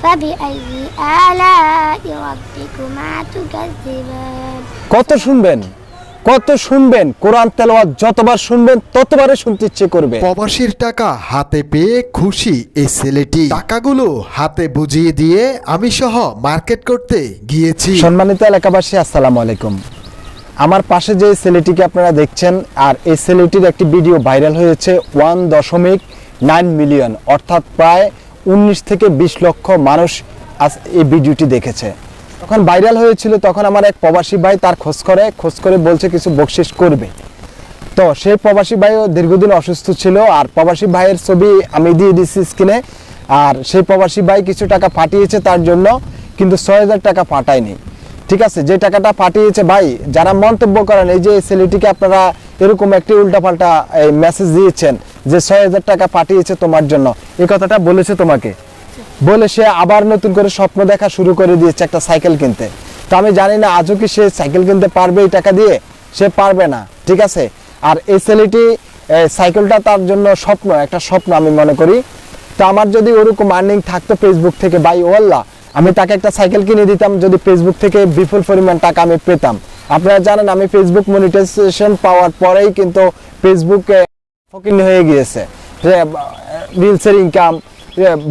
فبأي آلاء ربكما تكذبان কত শুনবেন কোরআন তেলাওয়াত যতবার শুনবেন ততবারই শুনতে ইচ্ছে করবে। প্রবাসীর টাকা হাতে পেয়ে খুশি এই ছেলেটি। টাকাগুলো হাতে বুঝিয়ে দিয়ে আমি সহ মার্কেট করতে গিয়েছি। সম্মানিত এলাকাবাসী, আসসালামু আলাইকুম। আমার পাশে যে ছেলেটিকে আপনারা দেখছেন, আর এই ছেলেটির একটি ভিডিও ভাইরাল হয়েছে 1.9 মিলিয়ন, অর্থাৎ প্রায় 19 থেকে 20 লক্ষ মানুষ আজ এই ভিডিওটি দেখেছে। তখন ভাইরাল হয়েছিল, তখন আমার এক প্রবাসী ভাই তার খোঁজ করে বলছে কিছু বকশিশ করবে। তো সেই প্রবাসী ভাইও দীর্ঘদিন অসুস্থ ছিল, আর প্রবাসী ভাইয়ের ছবি আমি দিয়ে দিচ্ছি স্ক্রিনে। আর সেই প্রবাসী ভাই কিছু টাকা পাঠিয়েছে তার জন্য, কিন্তু 6,000 টাকা পাঠায়নি। ঠিক আছে, যে টাকাটা পাঠিয়েছে ভাই, যারা মন্তব্য করেন এই যে ছেলেটিকে আপনারা এরকম একটি উল্টাপাল্টা মেসেজ দিয়েছেন যে 6,000 টাকা পাঠিয়েছে তোমার জন্য, এই কথাটা বলেছে তোমাকে, বলে সে আবার নতুন করে স্বপ্ন দেখা শুরু করে দিয়েছে একটা সাইকেল কিনতে। তো আমি জানি না আজও কি সে সাইকেল কিনতে পারবে এই টাকা দিয়ে, সে পারবে না। ঠিক আছে, আর এই ছেলেটি সাইকেলটা তার জন্য একটা স্বপ্ন আমি মনে করি। তো আমার যদি ওরকম আর্নিং থাকতো ফেসবুক থেকে, ভাই ও আল্লাহ, আমি তাকে একটা সাইকেল কিনে দিতাম যদি ফেসবুক থেকে বিপুল পরিমাণ টাকা আমি পেতাম। আপনারা জানেন আমি ফেসবুক মনিটাইজেশন পাওয়ার পরেই কিন্তু ফেসবুকে ফকিং হয়ে গিয়েছে, রিলসের ইনকাম,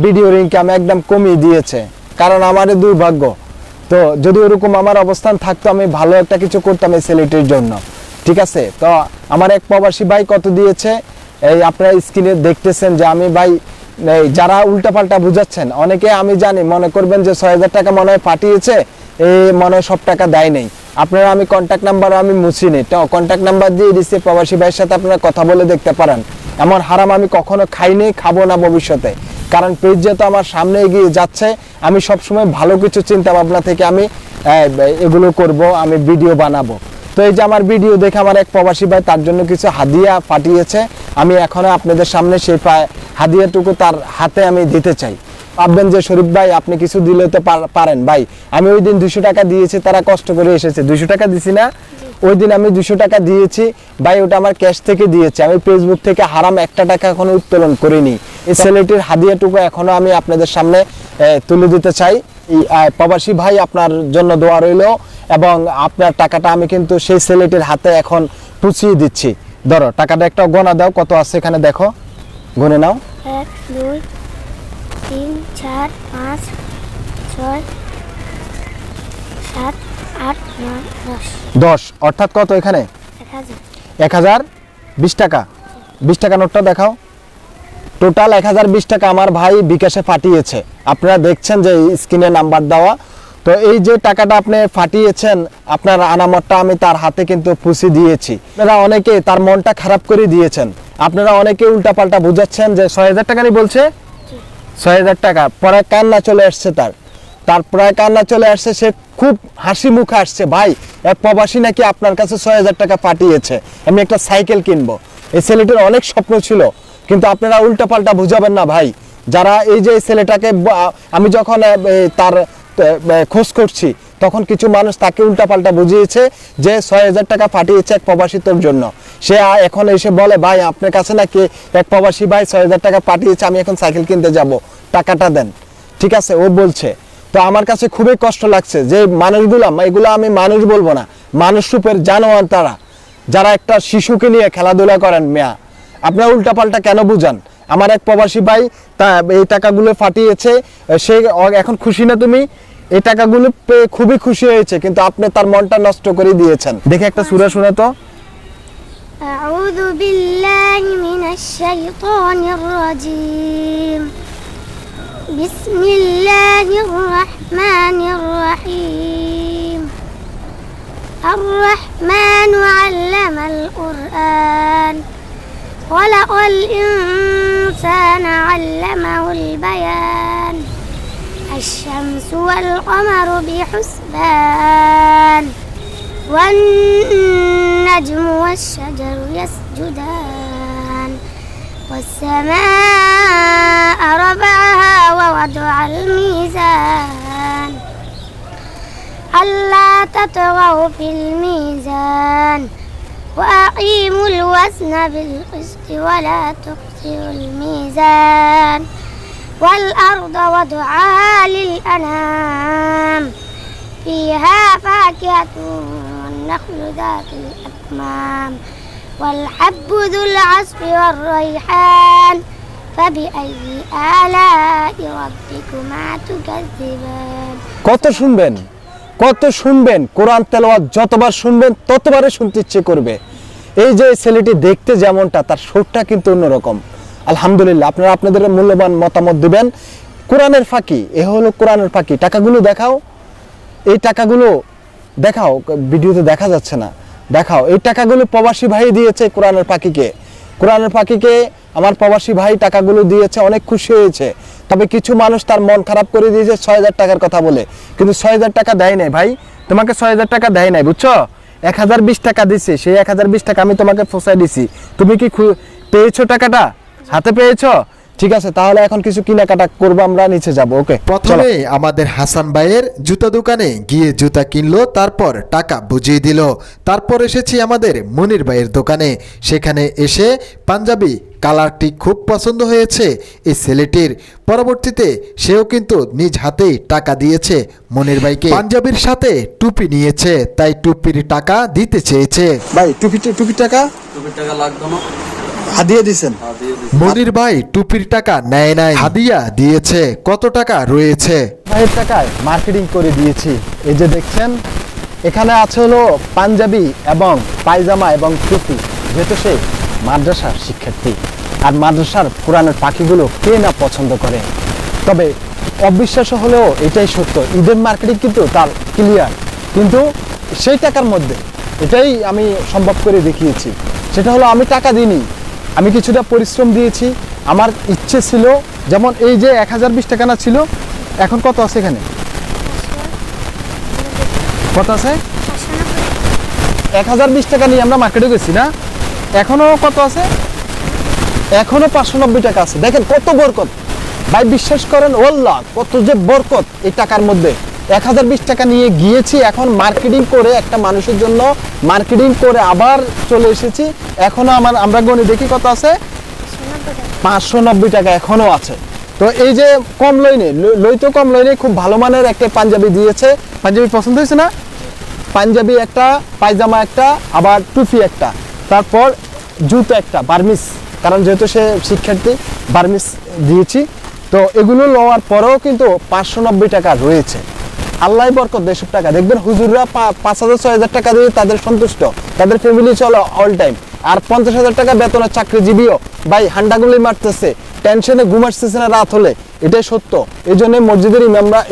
ভিডিওর ইনকাম একদম কমিয়ে দিয়েছে, কারণ আমার দুর্ভাগ্য। তো যদি ওরকম আমার অবস্থান থাকতো, আমি ভালো একটা কিছু করতাম এই ছেলেটির জন্য। ঠিক আছে, তো আমার এক প্রবাসী ভাই কত দিয়েছে এই আপনারা স্ক্রিনে দেখতেছেন। যে আমি ভাই যারা উল্টাপাল্টা বুঝাচ্ছেন, অনেকে আমি জানি মনে করবেন যে 6,000 টাকা মনে হয় পাঠিয়েছে, মনে হয় সব টাকা দেয় নেই। আপনারা আমি কন্ট্যাক্ট নাম্বার আমি মুছিনি, তো কন্ট্যাক্ট নাম্বার দিয়ে দিচ্ছি, প্রবাসী ভাইয়ের সাথে আপনারা কথা বলে দেখতে পারেন। এমন হারাম আমি কখনো খাইনি, খাবো না ভবিষ্যতে, কারণ পেজ যেহেতু আমার সামনে এগিয়ে যাচ্ছে, আমি সবসময় ভালো কিছু চিন্তা ভাবনা থেকে আমি এগুলো করব, আমি ভিডিও বানাবো। তো এই যে আমার ভিডিও দেখে আমার এক প্রবাসী ভাই তার জন্য কিছু হাদিয়া পাঠিয়েছে, আমি এখনো আপনাদের সামনে সেই হাদিয়াটুকু তার হাতে আমি দিতে চাই। ভাববেন যে শরীফ ভাই আপনি কিছু দিলে তো পারেন। ভাই আমি ওই দিন 200 টাকা দিয়েছি, তারা কষ্ট করে এসেছে, 200 টাকা দিছি না, ওই দিন আমি 200 টাকা দিয়েছি ভাই, ওটা আমার ক্যাশ থেকে দিয়েছি, আমি ফেসবুক থেকে হারাম একটা টাকা এখনো উত্তোলন করিনি। এই ছেলেটির হাদিয়াটুকু এখনো আমি আপনাদের সামনে তুলে দিতে চাই। প্রবাসী ভাই আপনার জন্য দোয়া রইল, এবং আপনার টাকাটা আমি কিন্তু সেই ছেলেটির হাতে এখন পুছিয়ে দিচ্ছি। ধরো টাকাটা একটা গোনা দাও, কত আছে এখানে দেখো, গুনে নাও। 1 2 3 4 5 6 7 8 9 10, অর্থাৎ কত এখানে 1020 টাকা। 20 টাকা নোটটা দেখাও। টোটাল 1020 টাকা আমার ভাই বিকাশে পাঠিয়েছে। আপনারা দেখছেন যে স্ক্রিনে নাম্বার দেওয়া। তো এই যে টাকাটা আপনি পাঠিয়েছেন, আপনার আনামতটা আমি তার হাতে কিন্তু পুষি দিয়েছি। আপনারা অনেকে তার মনটা খারাপ করে দিয়েছেন, আপনারা অনেকে উল্টাপাল্টা বুঝাচ্ছেন যে 6,000 টাকা নিয়ে বলছে, 6,000 টাকা পরে কান্না চলে আসছে, তার প্রায় কান্না চলে আসছে, সে খুব হাসি মুখে আসছে, ভাই এক প্রবাসী নাকি আপনার কাছে 6,000 টাকা পাঠিয়েছে, আমি একটা সাইকেল কিনবো। এই ছেলেটির অনেক স্বপ্ন ছিল, কিন্তু আপনারা উল্টাপাল্টা বুঝাবেন না ভাই। যারা এই যে ছেলেটাকে আমি যখন তার খোঁজ করছি, তখন কিছু মানুষ তাকে উল্টাপাল্টা বুঝিয়েছে যে 6,000 টাকা পাঠিয়েছে এক প্রবাসীর জন্য। সে এখন এসে বলে ভাই আপনার কাছে নাকি এক প্রবাসী ভাই 6,000 টাকা পাঠিয়েছে, আমি এখন সাইকেল কিনতে যাব, টাকাটা দেন। ঠিক আছে, ও বলছে। তো আমার কাছে খুবই কষ্ট লাগছে যে মানুষগুলো, এগুলো আমি মানুষ বলবো না, মানুষ রূপের জানোয়ার তারা, যারা একটা শিশুকে নিয়ে খেলাধুলা করেন। মেয়া আপনারা উল্টাপাল্টা কেন বুঝান? আমার এক প্রবাসী ভাই এই টাকাগুলো পাঠিয়েছে, সে এখন খুশি না তুমি? এই টাকাগুলো পেয়ে খুবই খুশি হয়েছে, কিন্তু আপনি তার মনটা নষ্ট করে দিয়েছেন। দেখে একটা সূরা শোনা তো। আউযু বিল্লাহি মিনাশ শাইতানির রাজীম। বিসমিল্লাহির রাহমানির রাহিম। আর-রাহমানু আল্লামাল কুরআন। خلق الإنسان علمه البيان. الشمس والقمر بحسبان. والنجم والشجر يسجدان. والسماء رفعها ووضع الميزان. ألا تطغوا في الميزان. وأقيموا الوزن بالقسط ولا تخسروا الميزان والأرض وضعها للأنام فيها فاكهة والنخل ذات الأكمام والحب ذو العصف والريحان فبأي آلاء ربكما تكذبان কত শুনবেন কোরআন তেলাওয়াত যতবার শুনবেন ততবারই শুনতে ইচ্ছে করবে। এই যে ছেলেটি দেখতে যেমনটা তার সুরটা কিন্তু অন্যরকম। আলহামদুলিল্লাহ, আপনারা আপনাদের মূল্যবান মতামত দিবেন। কোরআনের ফাঁকি, এ হলো কোরআনের ফাঁকি। টাকাগুলো দেখাও, এই টাকাগুলো দেখাও, ভিডিওতে দেখা যাচ্ছে না, দেখাও। এই টাকাগুলো প্রবাসী ভাই দিয়েছে কোরআনের ফাঁকিকে। কোরআনের ফাঁকিকে আমার প্রবাসী ভাই টাকাগুলো দিয়েছে, অনেক খুশি হয়েছে। তবে কিছু মানুষ তার মন খারাপ করে দিয়েছে 6,000 টাকার কথা বলে, কিন্তু 6,000 টাকা দেয় নাই ভাই, তোমাকে 6,000 টাকা দেয় নাই, বুঝছো? 1020 টাকা দিছে, সেই 1020 টাকা আমি তোমাকে ফসাই দিছি। তুমি কি পেয়েছো টাকাটা? হাতে পেয়েছো? ঠিক আছে, তাহলে এখন কিছু কেনাকাটা করবো, আমরা নিচে যাব। ওকে, প্রথমে আমাদের হাসান ভাইয়ের জুতা দোকানে গিয়ে জুতা কিনলো, তারপর টাকা বুঝিয়ে দিল। তারপর এসেছি আমাদের মনির ভাইয়ের দোকানে। সেখানে এসে পাঞ্জাবি কালারটি খুব পছন্দ হয়েছে এই ছেলেটির। পরবর্তীতে সেও কিন্তু নিজ হাতেই টাকা দিয়েছে মনির ভাইকে। পাঞ্জাবির সাথে টুপি নিয়েছে, তাই টুপির টাকা দিতে চেয়েছে। ভাই টুপির টাকা লাগতো না, হাদিয়া দিছেন? মনির ভাই টুপির টাকা নেয় নাই, হাদিয়া দিয়েছে। কত টাকা রয়েছে? ভাইয়ের টাকায় মার্কেটিং করে দিয়েছি। এই যে দেখছেন, এখানে আছে হলো পাঞ্জাবি এবং পায়জামা এবং টুপি, যেহেতু সে মাদ্রাসার শিক্ষার্থী, আর মাদ্রাসার কোরআনের পাখিগুলো কে না পছন্দ করে। তবে অবিশ্বাস্য হলেও এটাই সত্য, ঈদের মার্কেটিং কিন্তু তার ক্লিয়ার, কিন্তু সেই টাকার মধ্যে এটাই আমি সম্ভব করে দেখিয়েছি। সেটা হলো আমি টাকা দিইনি, আমি কিছুটা পরিশ্রম দিয়েছি। আমার ইচ্ছে ছিল, যেমন এই যে 1020 টাকা না ছিল, এখন কত আছে এখানে? কত আছে? 1020 টাকা নিয়ে আমরা মার্কেটে গেছি না, এখনো কত আছে? এখনো 590 টাকা আছে। দেখেন কত বরকত ভাই, বিশ্বাস করেন ওয়াল্লাহ, কত যে বরকত এই টাকার মধ্যে। 1020 টাকা নিয়ে গিয়েছি, এখন মার্কেটিং করে একটা মানুষের জন্য মার্কেটিং করে আবার চলে এসেছি। এখনো আমরা গণি দেখি কত আছে, 590 টাকা এখনো আছে। তো এই যে কম লইতে কম লইনে খুব ভালো মানের একটা পাঞ্জাবি দিয়েছে। পাঞ্জাবি পছন্দ হয়েছে না? পাঞ্জাবি একটা, পায়জামা একটা, আবার টুপি একটা, তারপর জুতো একটা বার্মিস, কারণ যেহেতু সে শিক্ষার্থী, বার্মিস দিয়েছি। তো এগুলো লওয়ার পরেও কিন্তু 590 টাকা রয়েছে। আল্লাহ বরকত দেয় সব টাকা। দেখবেন হুজুররা 5,000-6,000 টাকা দিয়ে তাদের সন্তুষ্ট, তাদের ফ্যামিলি চলো অল টাইম। আর 50,000 টাকা বেতনের চাকরিজীবীও ভাই হান্ডাগুলি মারতেছে, টেনশনে ঘুম আসতেছে না রাত হলে, এটাই সত্য। এই জন্য মসজিদের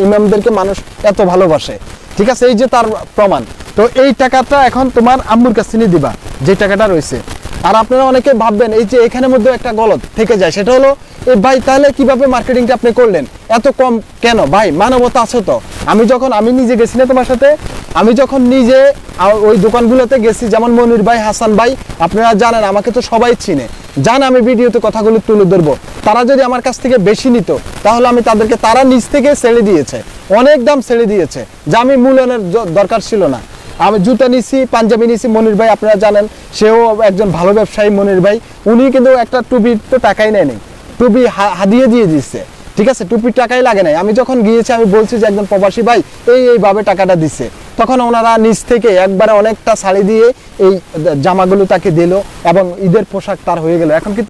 ইমামদেরকে মানুষ এত ভালোবাসে। ঠিক আছে, এই যে তার প্রমাণ। তো এই টাকাটা এখন তোমার আম্মুর কাছে নিয়ে দিবা, যে টাকাটা রয়েছে। আর আপনারা অনেকে ভাববেন এই যে এখানের মধ্যে একটা গলত থেকে যায়, সেটা হলো এই ভাই তাহলে কিভাবে মার্কেটিংটা আপনি করলেন এত কম কেন? ভাই মানবতা আছে তো। আমি নিজে গেছি না তোমার সাথে, আমি যখন নিজে ওই দোকানগুলোতে গেছি, যেমন মনির ভাই, হাসান ভাই, আপনারা জানেন আমাকে তো সবাই চিনে, আমি ভিডিওতে কথাগুলো তুলে ধরবো। তারা যদি আমার কাছ থেকে বেশি নিত তাহলে আমি তাদেরকে, তারা নিজ থেকে ছেড়ে দিয়েছে, অনেক দাম ছেড়ে দিয়েছে, যা আমি মূল্যায়নের দরকার ছিল না। আমি জুতা নিছি, পাঞ্জাবি নিছি। মনির ভাই আপনারা জানেন, সেও একজন ভালো ব্যবসায়ী। মনির ভাই উনি কিন্তু একটা টুপির তো টাকাই নেয়নি, টুপি হাদিয়ে দিয়ে দিচ্ছে। ঠিক আছে, টুপির টাকাই লাগে নাই। আমি যখন গিয়েছি আমি বলছি যে একজন প্রবাসী ভাই এইভাবে টাকাটা দিচ্ছে, তখন ওনারা নিজ থেকে একবারে অনেকটা শাড়ি দিয়ে এই জামাগুলো তাকে দিল এবং ঈদের পোশাক তার হয়ে গেল। এখন কিন্তু